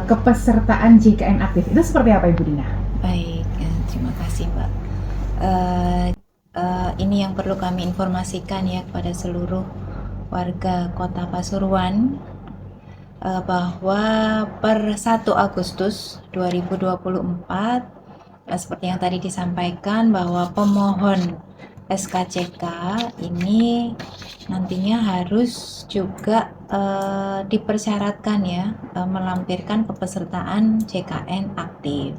Kepesertaan JKN aktif itu seperti apa Ibu Dina? Baik, terima kasih Mbak. Ini yang perlu kami informasikan ya kepada seluruh warga Kota Pasuruan bahwa per 1 Agustus 2024 seperti yang tadi disampaikan bahwa pemohon SKCK ini nantinya harus juga dipersyaratkan ya melampirkan kepesertaan JKN aktif.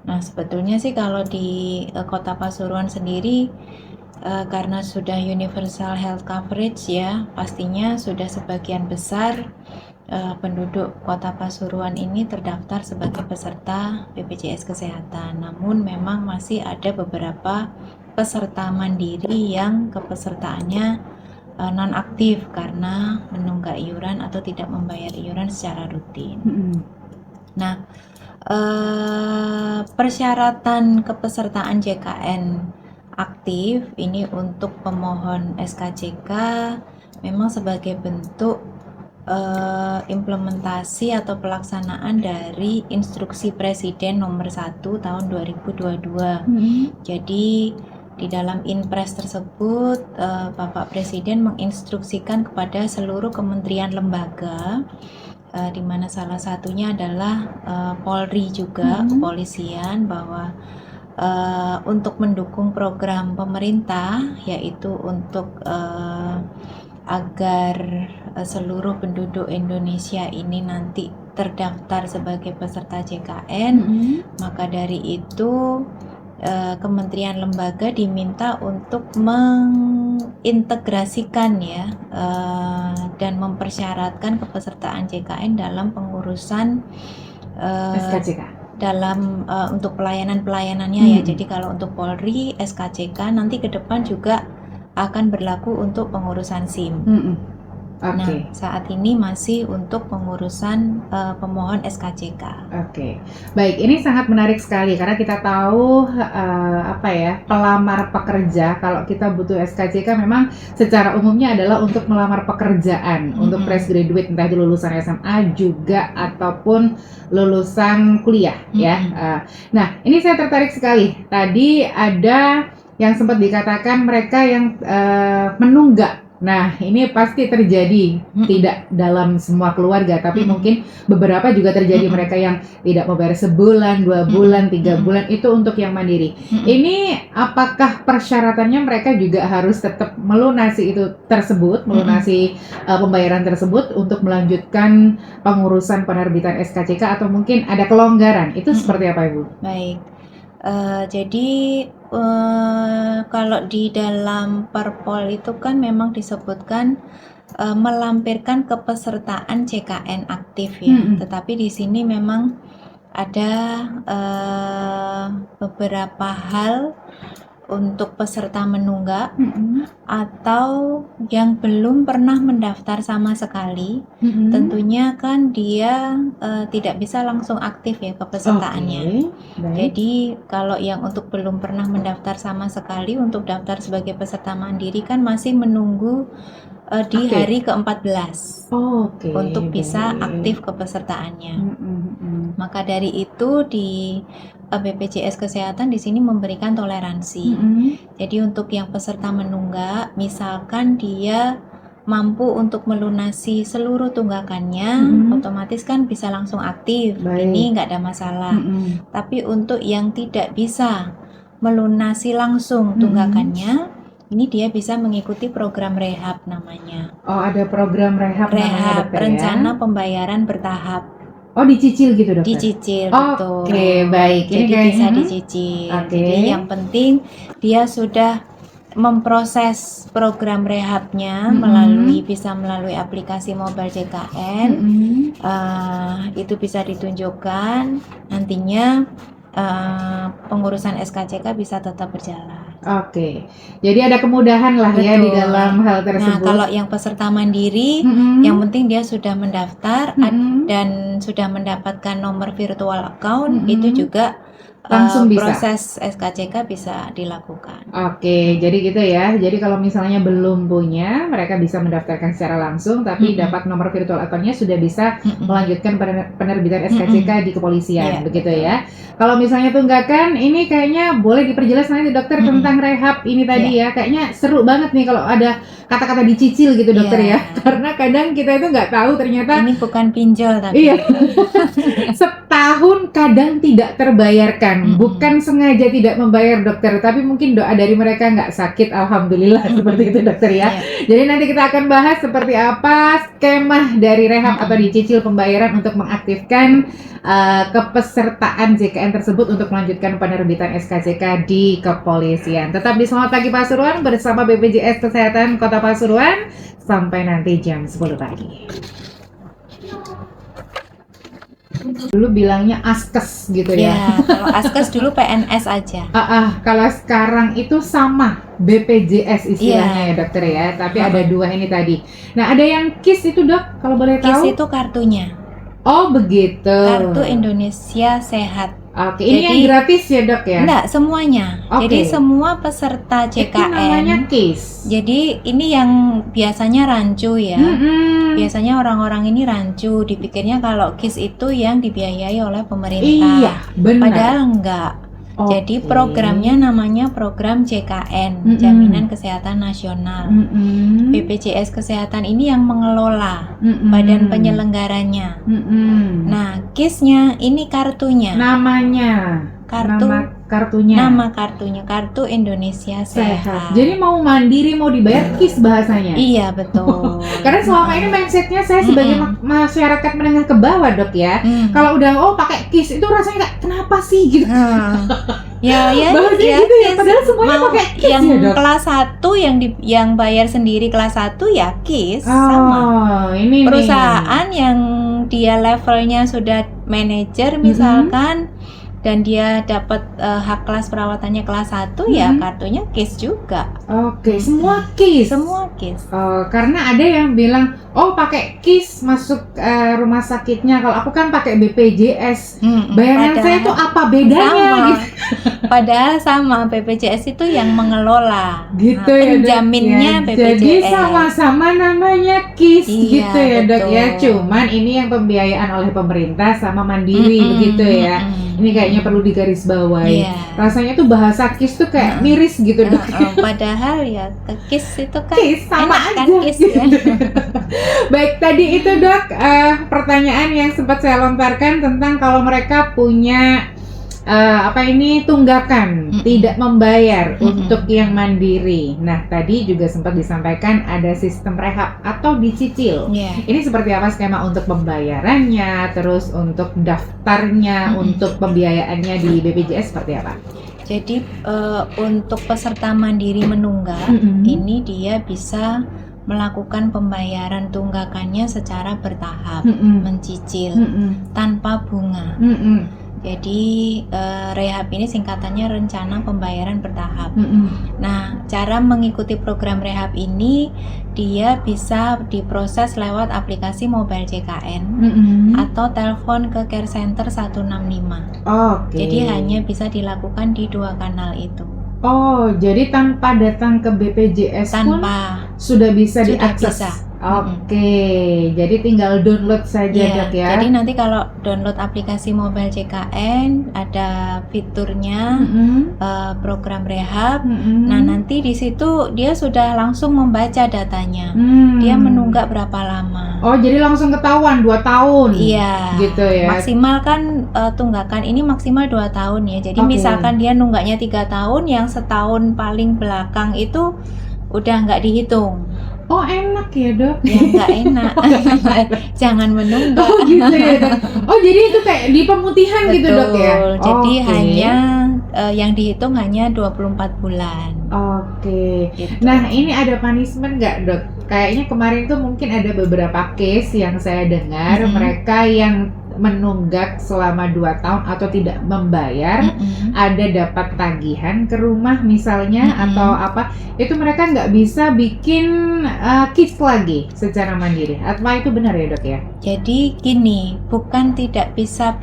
Nah, sebetulnya sih kalau di Kota Pasuruan sendiri karena sudah universal health coverage ya, pastinya sudah sebagian besar penduduk Kota Pasuruan ini terdaftar sebagai peserta BPJS Kesehatan. Namun memang masih ada beberapa peserta mandiri yang kepesertaannya non-aktif karena menunggak iuran atau tidak membayar iuran secara rutin. Nah, persyaratan kepesertaan JKN aktif ini untuk pemohon SKCK memang sebagai bentuk implementasi atau pelaksanaan dari Instruksi Presiden nomor 1 tahun 2022. Jadi di dalam Inpres tersebut Bapak Presiden menginstruksikan kepada seluruh kementerian lembaga di mana salah satunya adalah Polri juga, kepolisian, bahwa untuk mendukung program pemerintah yaitu untuk agar seluruh penduduk Indonesia ini nanti terdaftar sebagai peserta JKN, maka dari itu kementerian lembaga diminta untuk mengintegrasikan ya dan mempersyaratkan kepesertaan JKN dalam pengurusan SKCK dalam untuk pelayanan-pelayanannya ya. Jadi kalau untuk Polri, SKCK nanti ke depan juga akan berlaku untuk pengurusan SIM. Nah, saat ini masih untuk pengurusan pemohon SKCK. Baik, ini sangat menarik sekali karena kita tahu pelamar pekerja kalau kita butuh SKCK memang secara umumnya adalah untuk melamar pekerjaan, untuk fresh graduate entah itu lulusan SMA juga ataupun lulusan kuliah ya. Nah, ini saya tertarik sekali. Tadi ada yang sempat dikatakan mereka yang menunggak. Nah, ini pasti terjadi tidak dalam semua keluarga, tapi mungkin beberapa juga terjadi mereka yang tidak membayar sebulan, 2 bulan, 3 bulan, itu untuk yang mandiri. Ini apakah persyaratannya mereka juga harus tetap melunasi itu tersebut, melunasi pembayaran tersebut untuk melanjutkan pengurusan penerbitan SKCK atau mungkin ada kelonggaran? Itu seperti apa, Ibu? Baik. Jadi kalau di dalam Perpol itu kan memang disebutkan melampirkan kepesertaan JKN aktif ya. Tetapi di sini memang ada beberapa hal untuk peserta menunggak atau yang belum pernah mendaftar sama sekali. Tentunya kan dia tidak bisa langsung aktif ya kepesertaannya. Jadi kalau yang untuk belum pernah mendaftar sama sekali untuk daftar sebagai peserta mandiri kan masih menunggu di hari ke-14 untuk bisa aktif kepesertaannya. Maka dari itu di BPJS Kesehatan di sini memberikan toleransi. Jadi untuk yang peserta menunggak, misalkan dia mampu untuk melunasi seluruh tunggakannya, otomatis kan bisa langsung aktif. Ini nggak ada masalah. Tapi untuk yang tidak bisa melunasi langsung tunggakannya, ini dia bisa mengikuti program rehab namanya. Oh, ada program rehab namanya, dokter, rencana pembayaran bertahap. Oh, dicicil gitu, dokter? Dicicil, betul. Baik. Jadi bisa dicicil. Jadi yang penting dia sudah memproses program rehabnya bisa melalui aplikasi mobile JKN. Itu bisa ditunjukkan. Nantinya pengurusan SKCK bisa tetap berjalan. Jadi ada kemudahan lah. Betul. Ya di dalam hal tersebut. Nah, kalau yang peserta mandiri, yang penting dia sudah mendaftar dan sudah mendapatkan nomor virtual account, itu juga Langsung bisa? proses SKCK bisa dilakukan. Oke, jadi gitu ya. Jadi kalau misalnya belum punya, mereka bisa mendaftarkan secara langsung, tapi dapat nomor virtual account-nya sudah bisa melanjutkan penerbitan SKCK di kepolisian, Iya, begitu betul. ya. Kalau misalnya tunggakan, ini kayaknya boleh diperjelas nanti dokter tentang rehab ini tadi ya. Kayaknya seru banget nih kalau ada kata-kata dicicil gitu dokter ya. Karena kadang kita itu nggak tahu ternyata Ini bukan pinjol tapi. iya. Setahun kadang tidak terbayarkan, bukan sengaja tidak membayar dokter, tapi mungkin doa dari mereka nggak sakit, alhamdulillah seperti itu dokter ya. Jadi nanti kita akan bahas seperti apa skema dari rehab atau dicicil pembayaran untuk mengaktifkan kepesertaan JKN tersebut untuk melanjutkan penerbitan SKCK di kepolisian. Tetap di Selamat Pagi Pasuruan bersama BPJS Kesehatan Kota Pasuruan sampai nanti jam 10 pagi. Dulu bilangnya askes gitu ya. Kalau askes dulu PNS aja. Kalau sekarang itu sama BPJS istilahnya ya dokter ya. Tapi ada dua ini tadi. Nah ada yang KIS itu dok, kalau boleh tahu? KIS itu kartunya. Oh begitu. Kartu Indonesia Sehat. Oke, ini yang gratis ya dok ya? Enggak, semuanya. Jadi semua peserta JKN. Itu namanya KIS. Jadi ini yang biasanya rancu ya. Biasanya orang-orang ini rancu, dipikirnya kalau KIS itu yang dibiayai oleh pemerintah. Iya, benar. Padahal enggak. Jadi programnya namanya program JKN, Jaminan Kesehatan Nasional. BPJS Kesehatan ini yang mengelola, badan penyelenggaranya. Nah, KIS-nya ini kartunya. Namanya? Nama kartunya Kartu Indonesia Sehat. Jadi mau mandiri mau dibayar KIS bahasanya. Iya betul. Karena selama ini mindsetnya saya sebagai masyarakat menengah ke bawah dok ya. Kalau udah pakai KIS itu rasanya kayak kenapa sih gitu. Ya gitu ya. Padahal semuanya pakai KIS yang ya dok. Kelas 1 yang bayar sendiri kelas 1 ya KIS sama. Ini perusahaan yang dia levelnya sudah manajer misalkan. Dan dia dapat hak kelas perawatannya kelas 1 ya kartunya KIS juga. Oke, semua KIS. Semua KIS. Karena ada yang bilang, pakai KIS masuk rumah sakitnya. Kalau aku kan pakai BPJS. Bayaran saya itu apa bedanya? Sama. Padahal sama, BPJS itu yang mengelola. Gitu ya, penjaminnya dok, ya. BPJS. Jadi sama-sama namanya KIS gitu ya dok ya. Cuman ini yang pembiayaan oleh pemerintah sama mandiri begitu ya. Ini kayaknya perlu digarisbawahi. Rasanya tuh bahasa KIS tuh kayak miris gitu dok. Padahal ya KIS itu kan KIS sama enak aja kan KIS gitu. ya. Baik, tadi itu dok pertanyaan yang sempat saya lontarkan tentang kalau mereka punya tunggakan tidak membayar untuk yang mandiri. Nah tadi juga sempat disampaikan ada sistem rehab atau dicicil. Ini seperti apa skema untuk pembayarannya, terus untuk daftarnya, untuk pembiayaannya di BPJS seperti apa? Jadi untuk peserta mandiri menunggak ini dia bisa melakukan pembayaran tunggakannya secara bertahap, mencicil tanpa bunga. Jadi rehab ini singkatannya rencana pembayaran bertahap. Nah, cara mengikuti program rehab ini dia bisa diproses lewat aplikasi mobile JKN atau telepon ke care center 165. Jadi hanya bisa dilakukan di 2 kanal itu. Jadi tanpa datang ke BPJS pun sudah bisa diakses. Jadi tinggal download saja dok ya. Jadi nanti kalau download aplikasi mobile JKN ada fiturnya program rehab. Nah nanti di situ dia sudah langsung membaca datanya. Dia menunggak berapa lama. Jadi langsung ketahuan 2 tahun. Iya. Gitu ya. Maksimal kan tunggakan ini maksimal 2 tahun ya. Jadi misalkan dia nunggaknya 3 tahun, yang setahun paling belakang itu udah nggak dihitung. Enak ya dok? Ya nggak enak. Jangan menunggak. Gitu ya dok. Jadi itu kayak di pemutihan gitu dok ya? Jadi hanya yang dihitung hanya 24 bulan. Gitu. Nah ini ada punishment nggak dok? Kayaknya kemarin tuh mungkin ada beberapa case yang saya dengar mereka yang menunggak selama 2 tahun atau tidak membayar, ada dapat tagihan ke rumah misalnya atau apa, itu mereka nggak bisa bikin KIS lagi secara mandiri. Apa itu benar ya dok ya? Jadi gini, bukan tidak bisa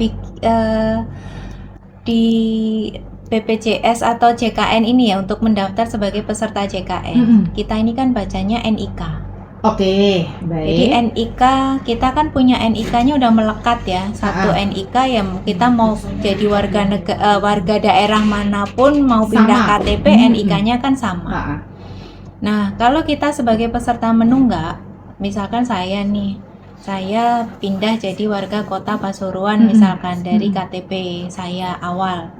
di BPJS atau JKN ini ya, untuk mendaftar sebagai peserta JKN, kita ini kan bacanya NIK. Oke, baik. Jadi NIK, kita kan punya NIK-nya udah melekat ya, satu NIK yang kita mau jadi warga daerah manapun mau pindah KTP, NIK-nya kan sama. Nah, kalau kita sebagai peserta menunggak, misalkan saya nih, saya pindah jadi warga Kota Pasuruan misalkan dari KTP saya awal.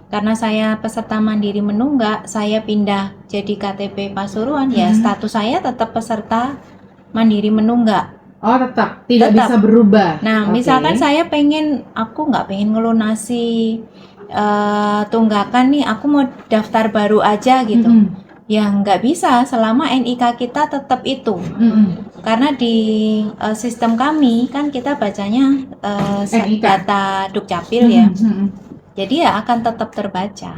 Karena saya peserta mandiri menunggak, saya pindah jadi KTP Pasuruan, ya status saya tetap peserta mandiri menunggak. Oh, tetap tidak bisa berubah. Nah, misalkan saya aku nggak pengen ngelunasi tunggakan nih, aku mau daftar baru aja gitu. Ya nggak bisa selama NIK kita tetap itu. Karena di sistem kami kan kita bacanya data Dukcapil ya. Jadi ya akan tetap terbaca.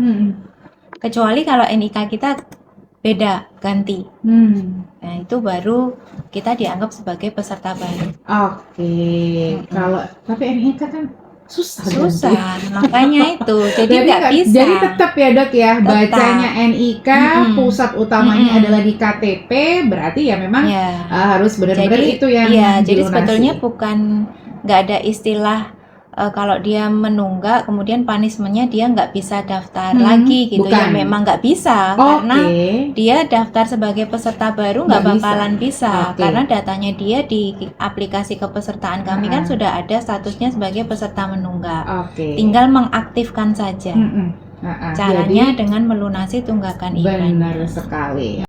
Kecuali kalau NIK kita beda, ganti. Nah, itu baru kita dianggap sebagai peserta baru. Kalau tapi NIK kan susah, makanya itu. Jadi nggak bisa. Jadi tetap ya Dok ya, bacanya NIK, pusat utamanya adalah di KTP, berarti ya memang harus benar-benar itu yang dilunasi. Jadi sebetulnya nggak ada istilah kalau dia menunggak kemudian punishment-nya dia nggak bisa daftar lagi gitu. Ya memang nggak bisa karena dia daftar sebagai peserta baru nggak bakalan bisa. Karena datanya dia di aplikasi kepesertaan kami kan sudah ada statusnya sebagai peserta menunggak. Tinggal mengaktifkan saja. Caranya dengan melunasi tunggakan iurannya. Benar sekali.